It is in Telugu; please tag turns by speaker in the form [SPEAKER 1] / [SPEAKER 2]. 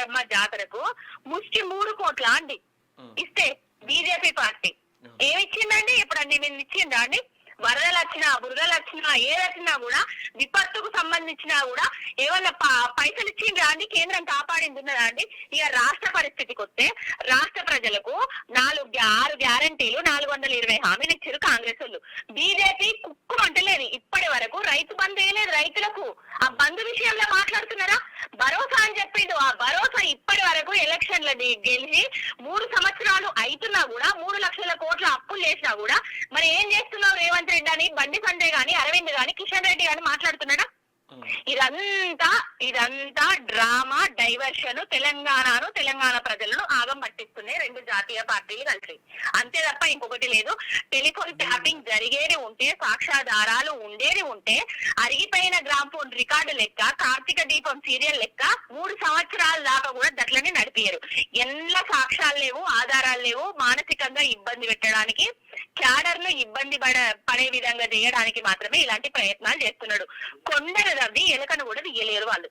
[SPEAKER 1] మాయమ్మ జాతరకు ముష్టి 3 కోట్ల అండి ఇస్తే బీజేపీ పార్టీ ఏమిచ్చిందండి? ఎప్పుడండి నేను ఇచ్చిందా అండి? వరదలు వచ్చినా, బురదలు వచ్చినా, ఏదొచ్చినా కూడా విపత్తుకు సంబంధించినా కూడా ఏమన్నా పైసలు ఇచ్చిండ్రా అండి? కేంద్రం కాపాడింది ఉన్నదా అండి? ఇక రాష్ట్ర పరిస్థితికి వస్తే రాష్ట్ర ప్రజలకు 6 గ్యారంటీలు 420 హామీలు ఇచ్చారు కాంగ్రెస్ వాళ్ళు. బీజేపీ కుక్కు అంటలేదు. ఇప్పటి వరకు రైతు బంధు వేయలేదు రైతులకు. ఆ బంధు విషయంలో మాట్లాడుతున్నారా? భరోసా అని చెప్పిండు. ఆ భరోసా ఇప్పటి వరకు ఎలక్షన్లని గెలిచి 3 సంవత్సరాలు అవుతున్నా కూడా 3 లక్షల కోట్ల అప్పులు చేసినా కూడా మరి ఏం చేస్తున్నావు రేవంత్ రెడ్డి అని బండి సంజయ్ గాని, అరవింద్ గాని, కిషన్ రెడ్డి గాని మాట్లాడుతున్నాడా? ఇదంతా డ్రామా, డైవర్షన్, తెలంగాణ ప్రజలను ఆగం పట్టిస్తున్నాయి 2 జాతీయ పార్టీలు కలిసి. అంతే తప్ప ఇంకొకటి లేదు. టెలిఫోన్ ట్యాపింగ్ జరిగేది ఉంటే, సాక్ష్యాధారాలు ఉండేది ఉంటే, అరిగిపోయిన గ్రామ్ఫోన్ రికార్డు లెక్క, కార్తీక దీపం సీరియల్ లెక్క 3 సంవత్సరాల దాకా కూడా దట్లని నడిపారు. ఎల్ల సాక్ష్యాలు లేవు, ఆధారాలు లేవు. మానసికంగా ఇబ్బంది పెట్టడానికి, క్యాడర్ ను ఇబ్బంది పడే విధంగా చేయడానికి మాత్రమే ఇలాంటి ప్రయత్నాలు చేస్తున్నాడు. కొండలు తవ్వి ఎలకను కూడా తీయలేరు వాళ్ళు.